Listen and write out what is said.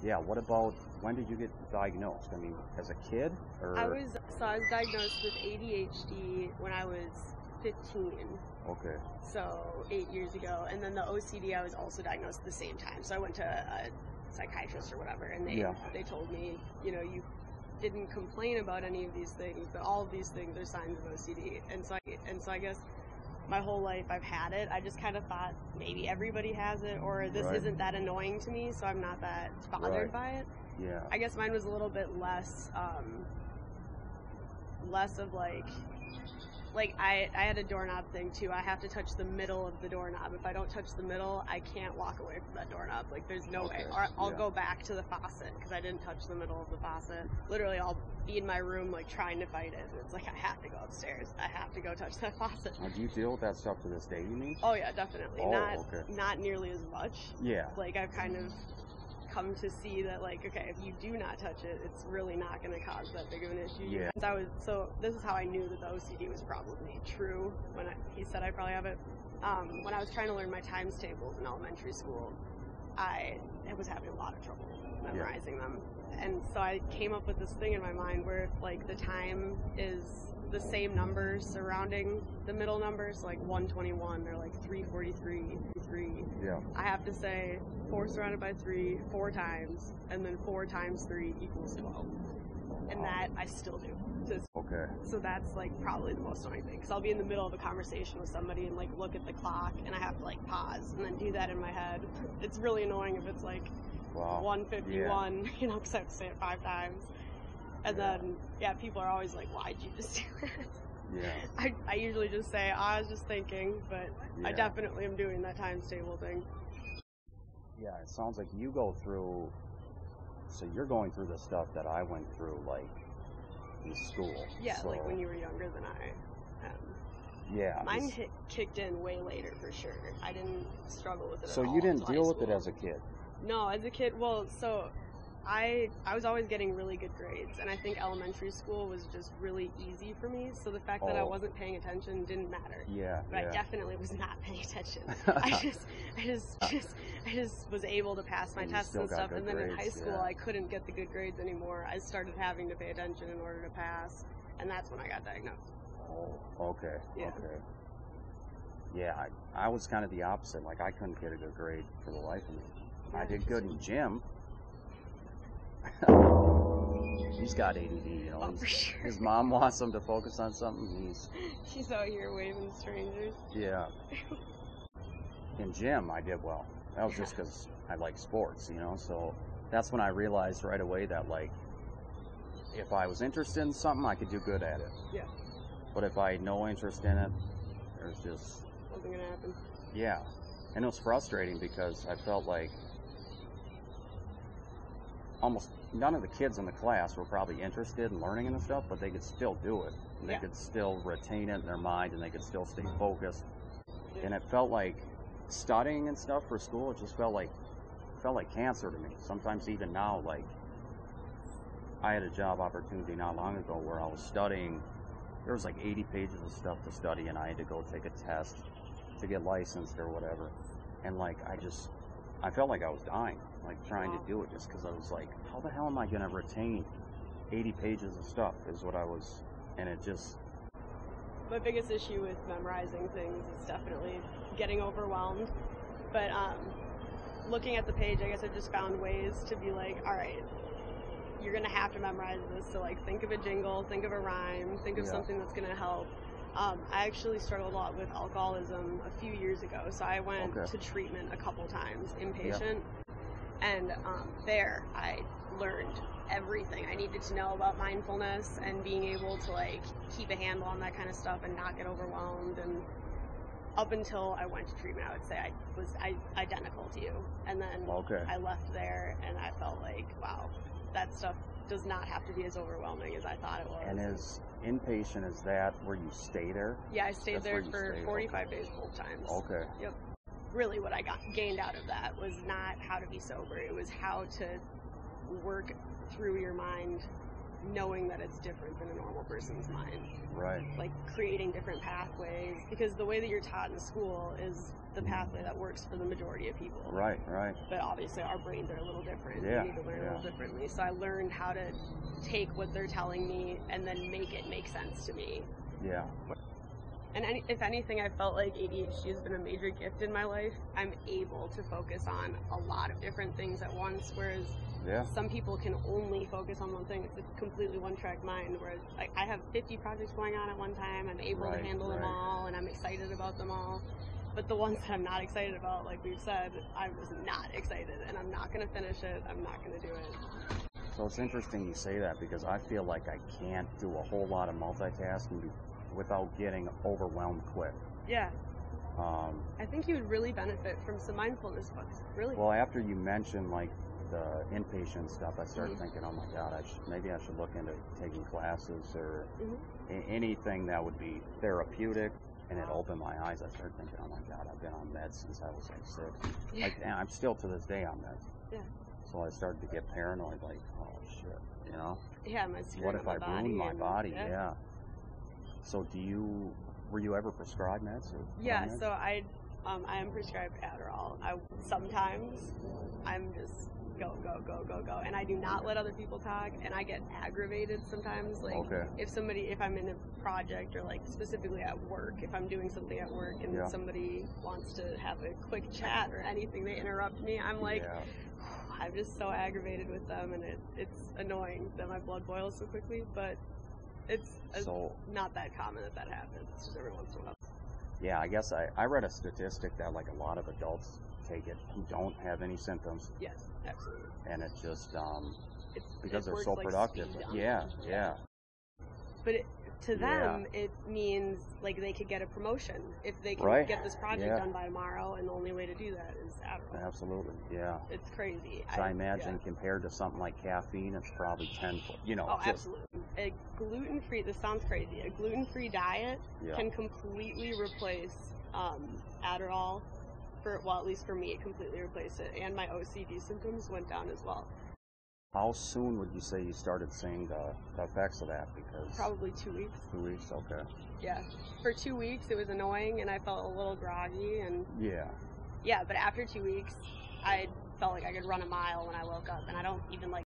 Yeah, what about, when did you get diagnosed? I mean, as a kid? Or? I was diagnosed with ADHD when I was 15. Okay. So 8 years ago. And then the OCD, I was also diagnosed at the same time. So I went to a psychiatrist or whatever, and they told me, you know, you didn't complain about any of these things, but all of these things are signs of OCD. And so I guess my whole life I've had it. I just kind of thought maybe everybody has it, or this isn't that annoying to me, so I'm not that bothered by it. Yeah. I guess mine was a little bit less of like I had a doorknob thing too. I have to touch the middle of the doorknob. If I don't touch the middle, I can't walk away from that doorknob. Like, there's no way. Or I'll go back to the faucet because I didn't touch the middle of the faucet. Literally, I'll be in my room like trying to fight it. It's like I have to go upstairs. I have to go touch that faucet. Do you deal with that stuff to this day, you mean? Oh yeah, definitely. Oh, not nearly as much. Yeah. Like, I've kind of come to see that, like, okay, if you do not touch it, it's really not going to cause that big of an issue. Yeah. So this is how I knew that the OCD was probably true when he said I probably have it. When I was trying to learn my times tables in elementary school, I was having a lot of trouble memorizing them. And so I came up with this thing in my mind where if, like, the time is the same numbers surrounding the middle numbers, like 121 or like 343, I have to say 4 surrounded by 3 4 times, and then 4 times 3 equals 12. And that I still do. So that's like probably the most annoying thing, because I'll be in the middle of a conversation with somebody and like look at the clock, and I have to like pause and then do that in my head. It's really annoying if it's like 151, you know, because I have to say it 5 times. And then, people are always like, why'd you just do that? Yeah. I usually just say, I was just thinking, but I definitely am doing that times table thing. Yeah, it sounds like you go through, so you're going through the stuff that I went through, like, in school. Yeah, so, like when you were younger than I am. Yeah. Mine kicked in way later, for sure. I didn't struggle with it at all. So you didn't deal with it as a kid? No, as a kid, well, so I was always getting really good grades, and I think elementary school was just really easy for me, so the fact that I wasn't paying attention didn't matter. Yeah. But I definitely was not paying attention. I just was able to pass my tests and stuff, and then in high school I couldn't get the good grades anymore. I started having to pay attention in order to pass, and that's when I got diagnosed. Oh, okay. Yeah. Okay. Yeah, I was kind of the opposite. Like, I couldn't get a good grade for the life of me. I did good in gym. He's got ADD, you know. For sure. His mom wants him to focus on something. She's out here waving strangers. Yeah. In gym, I did well. That was just because I like sports, you know. So that's when I realized right away that, like, if I was interested in something, I could do good at it. Yeah. But if I had no interest in it, there's just nothing gonna happen. Yeah. And it was frustrating because I felt like almost none of the kids in the class were probably interested in learning and stuff, but they could still do it. And they could still retain it in their mind, and they could still stay focused. Yeah. And it felt like studying and stuff for school, it just felt like cancer to me. Sometimes even now, like, I had a job opportunity not long ago where I was studying. There was like 80 pages of stuff to study, and I had to go take a test to get licensed or whatever. And like, I felt like I was dying, like trying to do it, just because I was like, how the hell am I going to retain 80 pages of stuff is what I was, and it just... My biggest issue with memorizing things is definitely getting overwhelmed. But looking at the page, I guess I've just found ways to be like, all right, you're going to have to memorize this. So like, think of a jingle, think of a rhyme, think of something that's going to help. I actually struggled a lot with alcoholism a few years ago, so I went to treatment a couple times, inpatient, and there I learned everything I needed to know about mindfulness and being able to like keep a handle on that kind of stuff and not get overwhelmed. And up until I went to treatment, I would say I was identical to you, and then I left there and I felt like, wow, that stuff does not have to be as overwhelming as I thought it was. And is inpatient, is that where you stay there? Yeah, I stayed there for 45 days both times. Okay. Yep. Really what I gained out of that was not how to be sober. It was how to work through your mind, knowing that it's different than a normal person's mind. Right. Like creating different pathways, because the way that you're taught in school is the pathway that works for the majority of people. Right. But obviously our brains are a little different. Yeah, We need to learn a yeah. little differently. So I learned how to take what they're telling me and then make it make sense to me. Yeah. And if anything, I felt like ADHD has been a major gift in my life. I'm able to focus on a lot of different things at once, whereas Yeah. some people can only focus on one thing. It's a completely one-track mind, whereas like, I have 50 projects going on at one time. I'm able to handle them all, and I'm excited about them all. But the ones that I'm not excited about, like we've said, I'm just not excited, and I'm not going to finish it. I'm not going to do it. So it's interesting you say that, because I feel like I can't do a whole lot of multitasking without getting overwhelmed quick. Yeah. I think you would really benefit from some mindfulness books. Really. Well, after you mentioned like the inpatient stuff, I started thinking, oh my God, maybe I should look into taking classes or anything that would be therapeutic. And it opened my eyes. I started thinking, oh my God, I've been on meds since I was like 6. Yeah. Like, and I'm still to this day on meds. Yeah. So I started to get paranoid, like, oh shit, you know? Yeah, What if I ruin my body? Yeah. Yeah. So were you ever prescribed meds? Yeah, so I am prescribed Adderall. Sometimes I'm just go, and I do not let other people talk, and I get aggravated sometimes. Like, if I'm in a project, or like specifically at work, if I'm doing something at work and somebody wants to have a quick chat or anything, they interrupt me, I'm like, I'm just so aggravated with them, and it's annoying that my blood boils so quickly, but it's not that common that happens. It's just every once in a while. Yeah, I guess I read a statistic that like a lot of adults take it who don't have any symptoms. Yes, absolutely. And it just because they're works so like productive. speed on Yeah. But to them, it means like they could get a promotion if they can get this project done by tomorrow, and the only way to do that is Adderall. Absolutely, yeah. It's crazy. So I imagine compared to something like caffeine, it's probably 10. Absolutely. A gluten-free. This sounds crazy. A gluten-free diet can completely replace Adderall. At least for me, it completely replaced it, and my OCD symptoms went down as well. How soon would you say you started seeing the effects of that? Because probably 2 weeks. 2 weeks, okay. Yeah, for 2 weeks it was annoying, and I felt a little groggy, and but after 2 weeks, I felt like I could run a mile when I woke up, and I don't even like